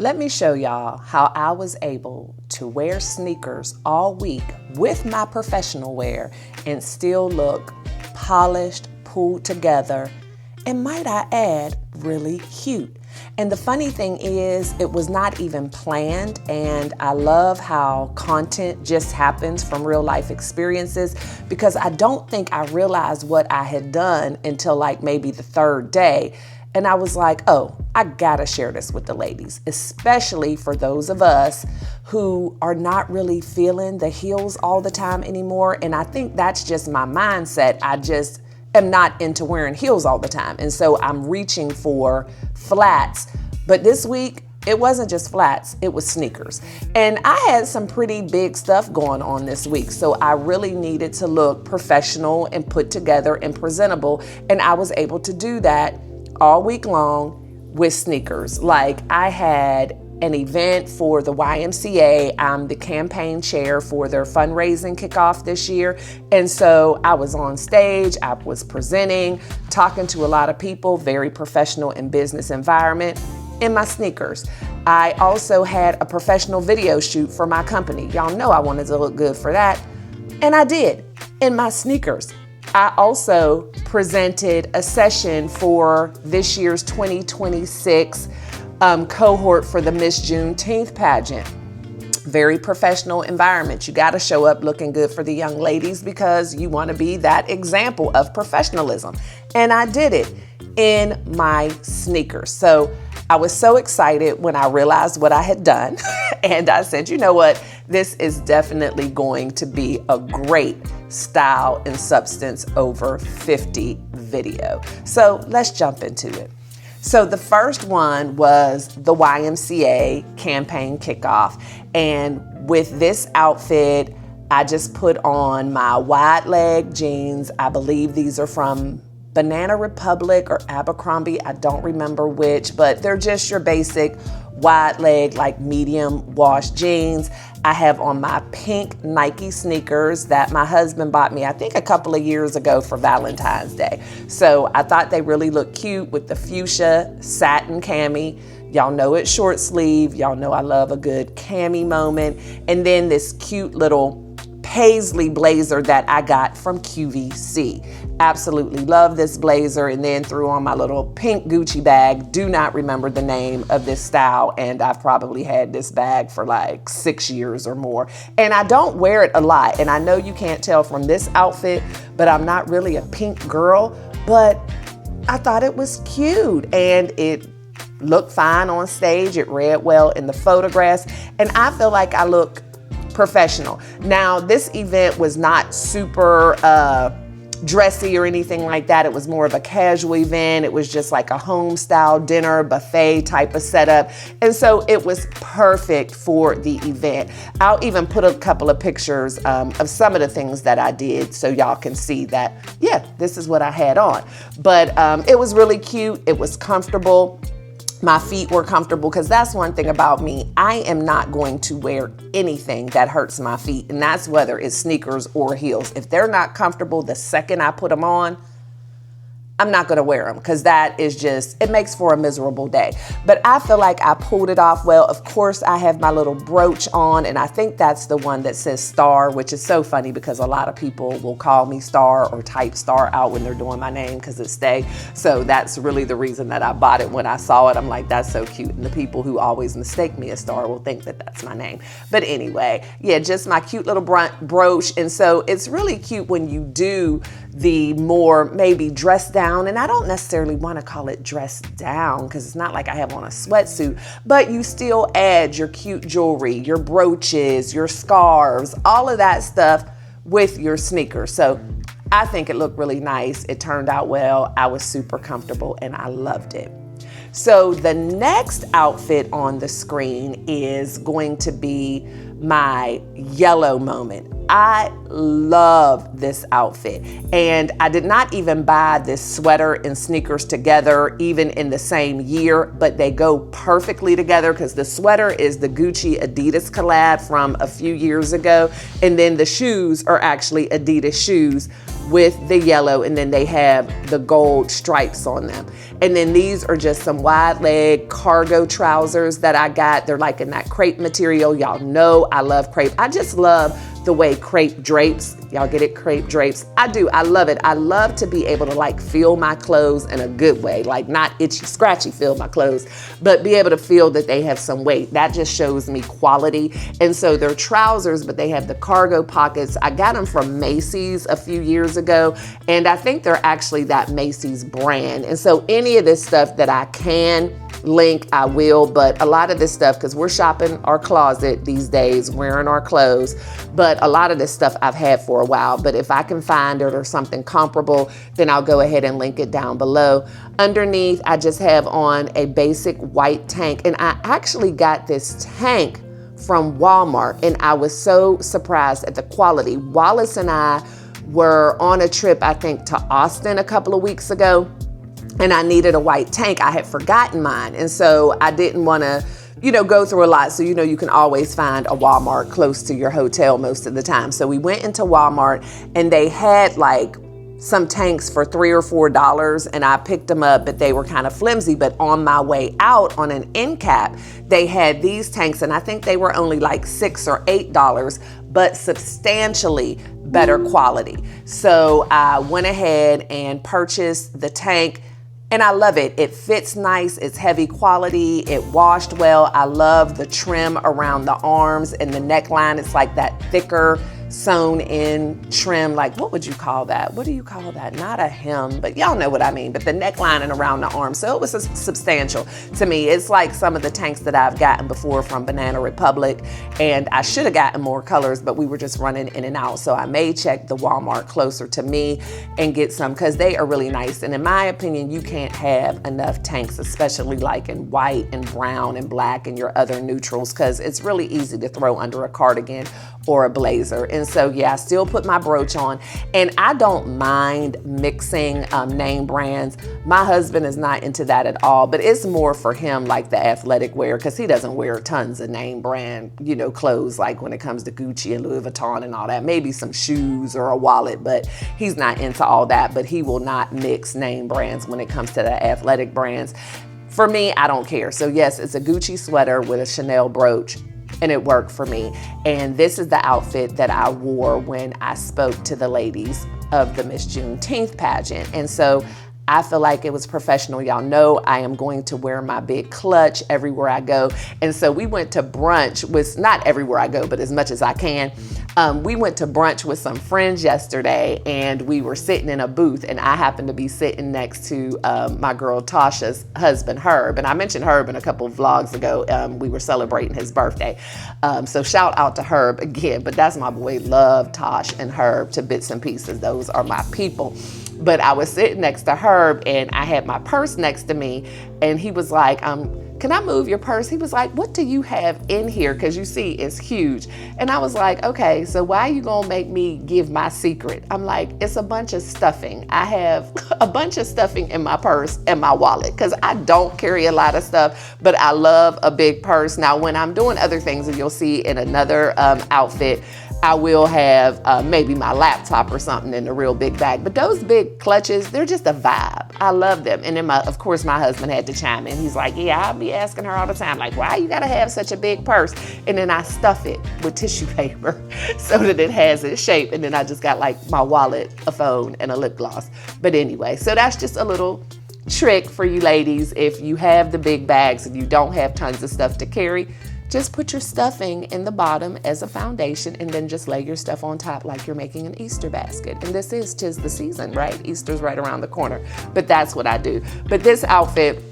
Let me show y'all how I was able to wear sneakers all week with my professional wear and still look polished, pulled together, and might I add, really cute. And the funny thing is, it was not even planned, and I love how content just happens from real life experiences, because I don't think I realized what I had done until like maybe the third day. And I was like, oh, I gotta share this with the ladies, especially for those of us who are not really feeling the heels all the time anymore. And I think that's just my mindset. I just am not into wearing heels all the time. And so I'm reaching for flats. But this week, it wasn't just flats, it was sneakers. And I had some pretty big stuff going on this week. So I really needed to look professional and put together and presentable. And I was able to do that all week long with sneakers. Like, I had an event for the YMCA. I'm the campaign chair for their fundraising kickoff this year. And so I was on stage, I was presenting, talking to a lot of people, very professional and business environment, in my sneakers. I also had a professional video shoot for my company. Y'all know I wanted to look good for that. And I did, in my sneakers. I also presented a session for this year's 2026 cohort for the Miss Juneteenth pageant. Very professional environment. You got to show up looking good for the young ladies because you want to be that example of professionalism. And I did it in my sneakers. So I was so excited when I realized what I had done. And I said, you know what? This is definitely going to be a great style and substance over 50 video. So let's jump into it. So the first one was the YMCA campaign kickoff. And with this outfit, I just put on my wide leg jeans. I believe these are from Banana Republic or Abercrombie, I don't remember which, but they're just your basic wide leg, like medium wash jeans. I have on my pink Nike sneakers that my husband bought me, I think a couple of years ago for Valentine's Day. So I thought they really looked cute with the fuchsia satin cami. Y'all know it's short sleeve. Y'all know I love a good cami moment. And then this cute little paisley blazer that I got from QVC. Absolutely love this blazer, and then threw on my little pink Gucci bag. Do not remember the name of this style, and I've probably had this bag for like 6 years or more. And I don't wear it a lot, and I know you can't tell from this outfit, but I'm not really a pink girl, but I thought it was cute, and it looked fine on stage. It read well in the photographs, and I feel like I look professional. Now, this event was not super dressy or anything like that. It was more of a casual event. It was just like a home style dinner buffet type of setup. And so it was perfect for the event. I'll even put a couple of pictures of some of the things that I did so y'all can see that, yeah, this is what I had on. But it was really cute. It was comfortable. My feet were comfortable, because that's one thing about me. I am not going to wear anything that hurts my feet, and that's whether it's sneakers or heels. If they're not comfortable the second I put them on, I'm not gonna wear them, because that is just, it makes for a miserable day. But I feel like I pulled it off well. Of course, I have my little brooch on, and I think that's the one that says Star, which is so funny because a lot of people will call me Star or type Star out when they're doing my name because it's Stay. So that's really the reason that I bought it. When I saw it, I'm like, that's so cute. And the people who always mistake me as Star will think that that's my name. But anyway, yeah, just my cute little brooch. And so it's really cute when you do the more maybe dressed down. And I don't necessarily want to call it dressed down because it's not like I have on a sweatsuit, but you still add your cute jewelry, your brooches, your scarves, all of that stuff with your sneakers. So I think it looked really nice. It turned out well. I was super comfortable and I loved it. So the next outfit on the screen is going to be my yellow moment. I love this outfit, and I did not even buy this sweater and sneakers together even in the same year, but they go perfectly together because the sweater is the Gucci Adidas collab from a few years ago, and then the shoes are actually Adidas shoes with the yellow, and then they have the gold stripes on them. And then these are just some wide leg cargo trousers that I got. They're like in that crepe material. Y'all know I love crepe. I just love the way crepe drapes. Y'all get it? Crepe drapes. I do. I love it. I love to be able to like feel my clothes in a good way, like not itchy, scratchy feel my clothes, but be able to feel that they have some weight. That just shows me quality. And so they're trousers, but they have the cargo pockets. I got them from Macy's a few years ago, and I think they're actually that Macy's brand. And so any of this stuff that I can link, I will, but a lot of this stuff, because we're shopping our closet these days, wearing our clothes, but a lot of this stuff I've had for a while. But if I can find it or something comparable, then I'll go ahead and link it down below. Underneath, I just have on a basic white tank, and I actually got this tank from Walmart, and I was so surprised at the quality. Wallace and I were on a trip, I think, to Austin a couple of weeks ago, and I needed a white tank. I had forgotten mine, and so I didn't want to, go through a lot. So, you can always find a Walmart close to your hotel most of the time. So we went into Walmart, and they had like some tanks for $3 or $4, and I picked them up, but they were kind of flimsy. But on my way out on an end cap, they had these tanks, and I think they were only like $6 or $8, but substantially better quality. So I went ahead and purchased the tank, and I love it. It fits nice, it's heavy quality, it washed well. I love the trim around the arms and the neckline. It's like that thicker sewn in trim. Like, what would you call that? What do you call that? Not a hem, but y'all know what I mean. But the neckline and around the arm. So it was substantial to me. It's like some of the tanks that I've gotten before from Banana Republic, and I should have gotten more colors, but we were just running in and out. So I may check the Walmart closer to me and get some, because they are really nice. And in my opinion, you can't have enough tanks, especially like in white and brown and black and your other neutrals, because it's really easy to throw under a cardigan or a blazer. And so, yeah, I still put my brooch on, and I don't mind mixing name brands. My husband is not into that at all, but it's more for him like the athletic wear, because he doesn't wear tons of name brand, clothes, like when it comes to Gucci and Louis Vuitton and all that. Maybe some shoes or a wallet, but he's not into all that. But he will not mix name brands when it comes to the athletic brands. For me, I don't care. So yes, it's a Gucci sweater with a Chanel brooch, and it worked for me. And this is the outfit that I wore when I spoke to the ladies of the Miss Juneteenth pageant. And so I feel like it was professional. Y'all know I am going to wear my big clutch everywhere I go. And so we went to brunch with, not everywhere I go, but as much as I can. We went to brunch with some friends yesterday, and we were sitting in a booth, and I happened to be sitting next to my girl Tasha's husband, Herb. And I mentioned Herb in a couple of vlogs ago. We were celebrating his birthday. So shout out to Herb again, but that's my boy. Love Tosh and Herb to bits and pieces. Those are my people. But I was sitting next to Herb, and I had my purse next to me, and he was like, can I move your purse? He was like, what do you have in here? Because you see, it's huge. And I was like, okay, so why are you gonna make me give my secret? I'm like, it's a bunch of stuffing. I have a bunch of stuffing in my purse and my wallet, because I don't carry a lot of stuff, but I love a big purse. Now, when I'm doing other things, and you'll see in another outfit, I will have maybe my laptop or something in a real big bag. But those big clutches, they're just a vibe. I love them. And then, of course, my husband had to chime in. He's like, yeah, I'll be asking her all the time, like, why you gotta have such a big purse? And then I stuff it with tissue paper so that it has its shape. And then I just got like my wallet, a phone, and a lip gloss. But anyway, so that's just a little trick for you ladies. If you have the big bags and you don't have tons of stuff to carry, just put your stuffing in the bottom as a foundation, and then just lay your stuff on top like you're making an Easter basket. And this is 'tis the season, right? Easter's right around the corner. But that's what I do. But this outfit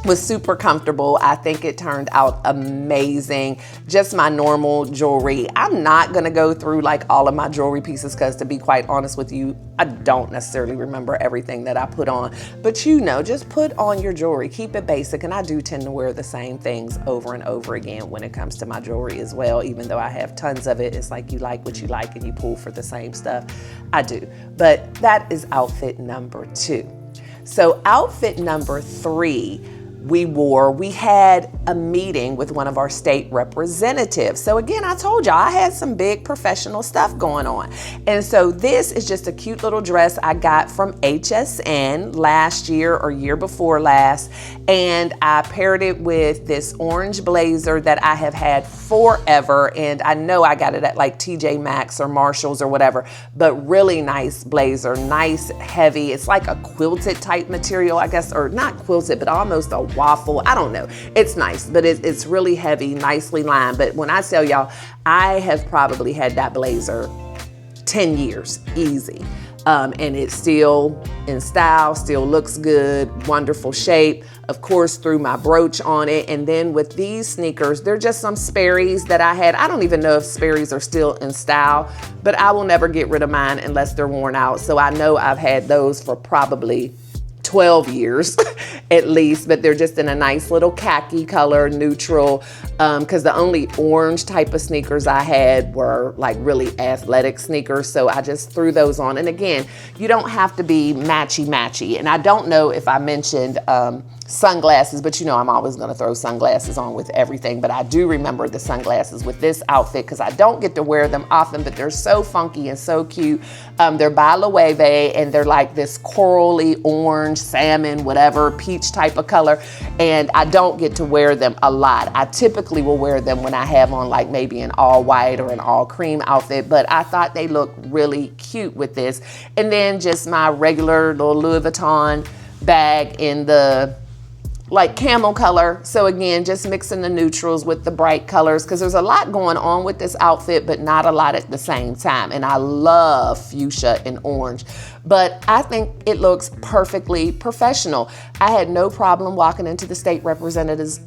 was super comfortable. I think it turned out amazing. Just my normal jewelry. I'm not gonna go through like all of my jewelry pieces, because to be quite honest with you, I don't necessarily remember everything that I put on. But just put on your jewelry. Keep it basic. And I do tend to wear the same things over and over again when it comes to my jewelry as well. Even though I have tons of it, it's like you like what you like and you pull for the same stuff. I do. But that is outfit number 2. So outfit number 3, we had a meeting with one of our state representatives. So again, I told y'all I had some big professional stuff going on. And so this is just a cute little dress I got from HSN last year or year before last. And I paired it with this orange blazer that I have had forever. And I know I got it at like TJ Maxx or Marshalls or whatever, but really nice blazer, nice, heavy. It's like a quilted type material, I guess, or not quilted, but almost a waffle. I don't know. It's nice, but it's really heavy, nicely lined. But when I tell y'all, I have probably had that blazer 10 years, easy. And it's still in style, still looks good, wonderful shape. Of course, threw my brooch on it. And then with these sneakers, they're just some Sperry's that I had. I don't even know if Sperry's are still in style, but I will never get rid of mine unless they're worn out. So I know I've had those for probably 12 years at least, but they're just in a nice little khaki color, neutral, because the only orange type of sneakers I had were like really athletic sneakers. So I just threw those on. And again, you don't have to be matchy. And I don't know if I mentioned sunglasses, but you know I'm always going to throw sunglasses on with everything. But I do remember the sunglasses with this outfit because I don't get to wear them often, but they're so funky and so cute. They're by Loewe, and they're like this corally orange, salmon, whatever, peach type of color. And I don't get to wear them a lot. I typically will wear them when I have on like maybe an all white or an all cream outfit, but I thought they looked really cute with this. And then just my regular little Louis Vuitton bag in the like camel color. So again, just mixing the neutrals with the bright colors because there's a lot going on with this outfit, but not a lot at the same time. And I love fuchsia and orange, but I think it looks perfectly professional. I had no problem walking into the state representative's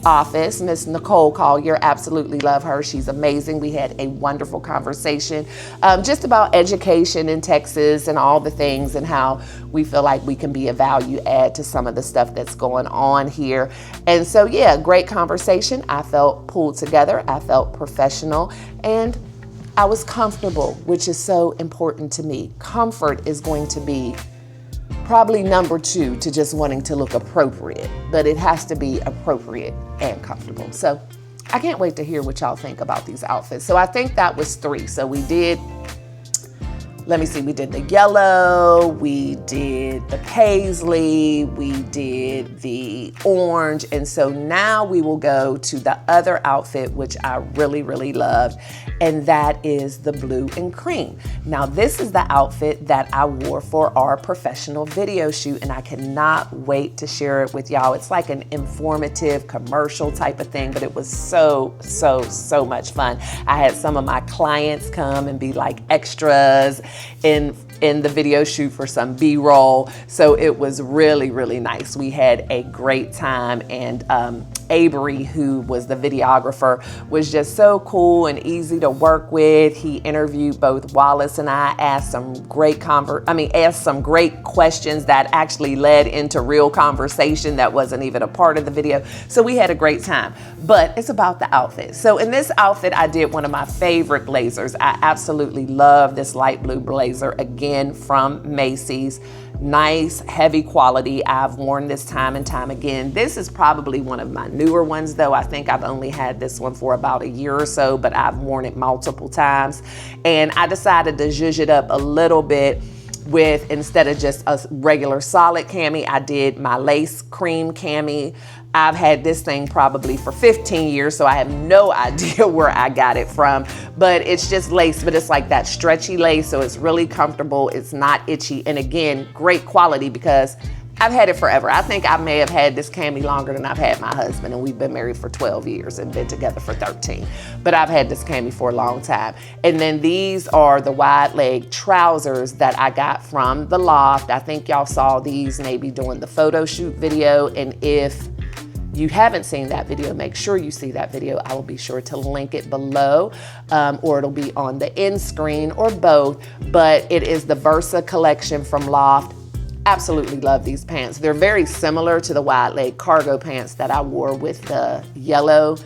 office, Miss Nicole Collier. Absolutely love her. She's amazing. We had a wonderful conversation just about education in Texas and all the things and how we feel like we can be a value add to some of the stuff that's going on here. And so, yeah, great conversation. I felt pulled together. I felt professional and I was comfortable, which is so important to me. Comfort is going to be probably number 2 to just wanting to look appropriate, but it has to be appropriate and comfortable. So I can't wait to hear what y'all think about these outfits. So I think that was 3. So we did, let me see, we did the yellow, we did the paisley, we did the orange. And so now we will go to the other outfit, which I really, really loved. And that is the blue and cream. Now this is the outfit that I wore for our professional video shoot and I cannot wait to share it with y'all. It's like an informative commercial type of thing, but it was so much fun. I had some of my clients come and be like extras in the video shoot for some B-roll. So it was really, really nice. We had a great time and Avery, who was the videographer, was just so cool and easy to work with. He interviewed both Wallace and I, asked some great questions that actually led into real conversation that wasn't even a part of the video. So we had a great time, but it's about the outfit. So in this outfit, I did one of my favorite blazers. I absolutely love this light blue blazer, again from Macy's. Nice, heavy quality. I've worn this time and time again. This is probably one of my newer ones though. I think I've only had this one for about a year or so, but I've worn it multiple times. And I decided to zhuzh it up a little bit with, instead of just a regular solid cami, I did my lace cream cami. I've had this thing probably for 15 years, so I have no idea where I got it from, but it's just lace, but it's like that stretchy lace, so it's really comfortable. It's not itchy, and again, great quality because I've had it forever. I think I may have had this cami longer than I've had my husband, and we've been married for 12 years and been together for 13. But I've had this cami for a long time. And then these are the wide leg trousers that I got from the Loft. I think y'all saw these maybe during the photo shoot video, and if you haven't seen that video, make sure you see that video. I will be sure to link it below, or it'll be on the end screen or both, but it is the Versa collection from Loft. Absolutely love these pants. They're very similar to the wide leg cargo pants that I wore with the yellow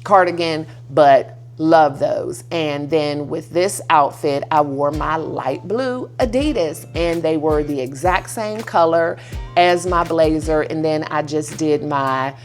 cardigan, but Love those. And then with this outfit, I wore my light blue Adidas, and they were the exact same color as my blazer. And then I just did my,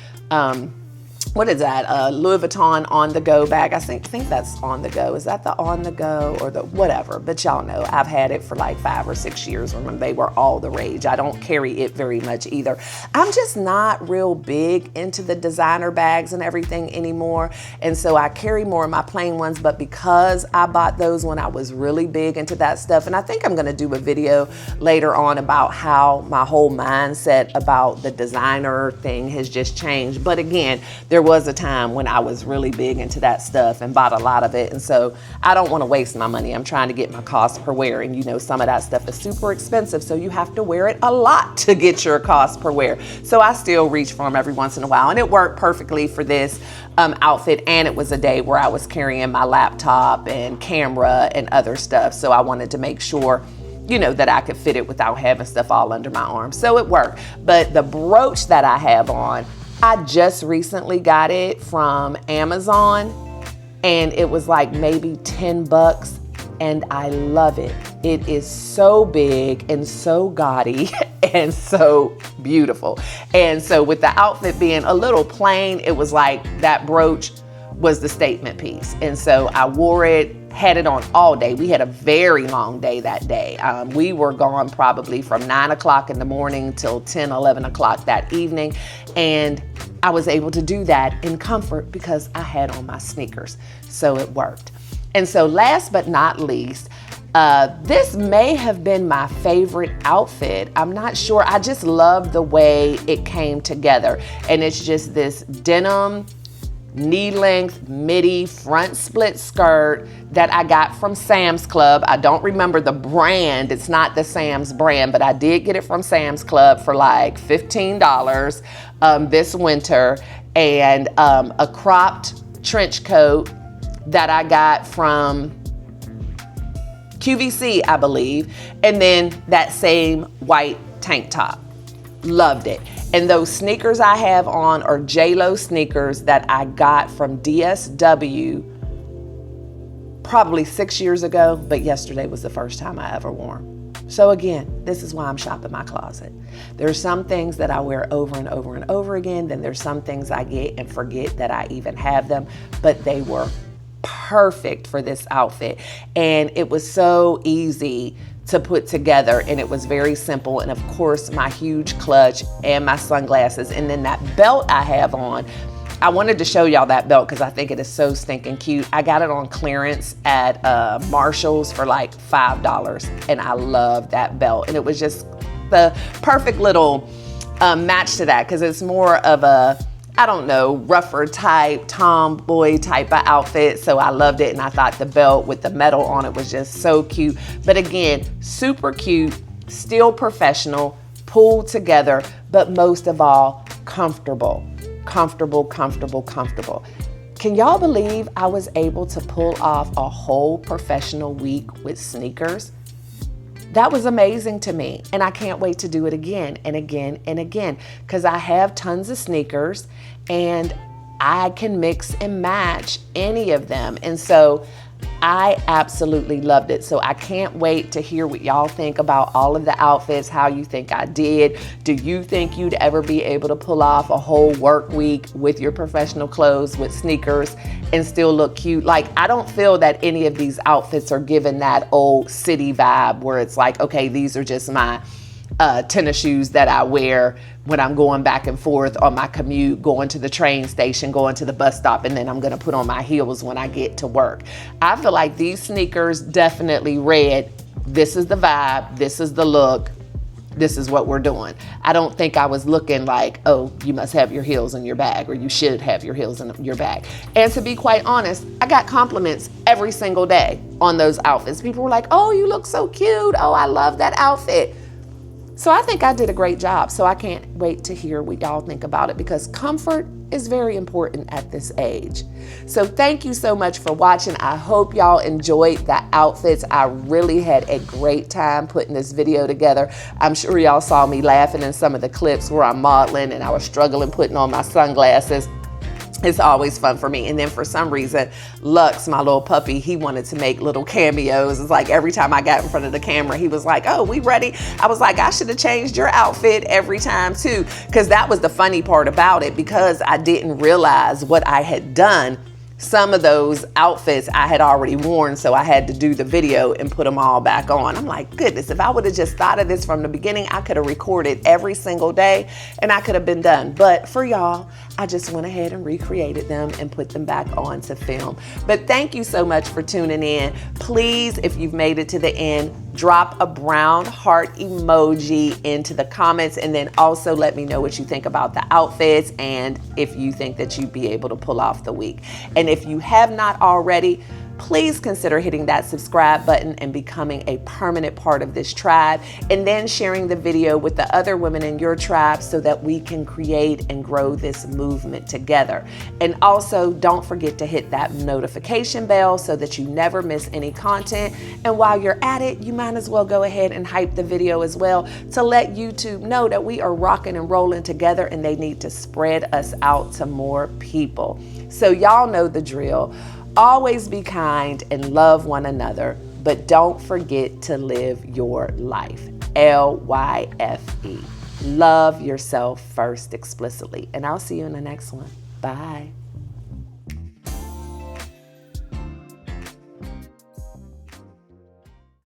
what is that? Louis Vuitton on the go bag. I think that's on the go. Is that the on the go or the whatever? But y'all know I've had it for like 5 or 6 years when they were all the rage. I don't carry it very much either. I'm just not real big into the designer bags and everything anymore. And so I carry more of my plain ones, but because I bought those when I was really big into that stuff, and I think I'm gonna do a video later on about how my whole mindset about the designer thing has just changed. But again, there was a time when I was really big into that stuff and bought a lot of it. And so I don't want to waste my money. I'm trying to get my cost per wear. And you know, some of that stuff is super expensive. So you have to wear it a lot to get your cost per wear. So I still reach for them every once in a while. And it worked perfectly for this outfit. And it was a day where I was carrying my laptop and camera and other stuff. So I wanted to make sure, you know, that I could fit it without having stuff all under my arm. So it worked. But the brooch that I have on, I just recently got it from Amazon, and it was like maybe 10 bucks, and I love it. It is so big and so gaudy and so beautiful. And so with the outfit being a little plain, it was like that brooch was the statement piece. And so I wore it, had it on all day. We had a very long day that day. We were gone probably from 9 o'clock in the morning till 10, 11 o'clock that evening. And I was able to do that in comfort because I had on my sneakers. So it worked. And so last but not least, this may have been my favorite outfit. I'm not sure. I just love the way it came together. And it's just this denim knee-length midi front split skirt that I got from Sam's Club. I don't remember the brand. It's not the Sam's brand, but I did get it from Sam's Club for like $15 this winter, and a cropped trench coat that I got from QVC, I believe, and then that same white tank top. Loved it. And those sneakers I have on are J-Lo sneakers that I got from DSW probably 6 years ago, but yesterday was the first time I ever wore them. So again, this is why I'm shopping my closet. There's some things that I wear over and over and over again. Then there's some things I get and forget that I even have them, but they were perfect for this outfit. And it was so easy to put together, and it was very simple. And of course, my huge clutch and my sunglasses, and then that belt I have on. I wanted to show y'all that belt because I think it is so stinking cute. I got it on clearance at Marshall's for like $5, and I love that belt. And it was just the perfect little match to that, because it's more of a, I don't know, rougher type, tomboy type of outfit. So I loved it. And I thought the belt with the metal on it was just so cute. But again, super cute, still professional, pulled together, but most of all, comfortable. Comfortable, comfortable, comfortable. Can y'all believe I was able to pull off a whole professional week with sneakers? That was amazing to me, and I can't wait to do it again and again and again, because I have tons of sneakers and I can mix and match any of them. And so I absolutely loved it. So I can't wait to hear what y'all think about all of the outfits, how you think I did. Do you think you'd ever be able to pull off a whole work week with your professional clothes, with sneakers, and still look cute? Like, I don't feel that any of these outfits are giving that old city vibe where it's like, okay, these are just my tennis shoes that I wear when I'm going back and forth on my commute, going to the train station, going to the bus stop, and then I'm gonna put on my heels when I get to work. I feel like these sneakers definitely read, this is the vibe, this is the look, this is what we're doing. I don't think I was looking like, oh, you must have your heels in your bag, or you should have your heels in your bag. And to be quite honest, I got compliments every single day on those outfits. People were like, oh, you look so cute. Oh, I love that outfit. So I think I did a great job. So I can't wait to hear what y'all think about it, because comfort is very important at this age. So thank you so much for watching. I hope y'all enjoyed the outfits. I really had a great time putting this video together. I'm sure y'all saw me laughing in some of the clips where I'm modeling and I was struggling putting on my sunglasses. It's always fun for me. And then for some reason, Lux, my little puppy, he wanted to make little cameos. It's like every time I got in front of the camera, he was like, oh, we ready? I was like, I should have changed your outfit every time too. Because that was the funny part about it, because I didn't realize what I had done. Some of those outfits I had already worn, so I had to do the video and put them all back on. I'm like, goodness, if I would have just thought of this from the beginning, I could have recorded every single day and I could have been done. But for y'all, I just went ahead and recreated them and put them back on to film. But thank you so much for tuning in. Please, if you've made it to the end, drop a brown heart emoji into the comments, and then also let me know what you think about the outfits and if you think that you'd be able to pull off the week. And if you have not already, please consider hitting that subscribe button and becoming a permanent part of this tribe, and then sharing the video with the other women in your tribe so that we can create and grow this movement together. And also, don't forget to hit that notification bell so that you never miss any content. And while you're at it, you might as well go ahead and hype the video as well to let YouTube know that we are rocking and rolling together and they need to spread us out to more people. So y'all know the drill. Always be kind and love one another, but don't forget to live your life. LYFE. Love yourself first explicitly. And I'll see you in the next one. Bye.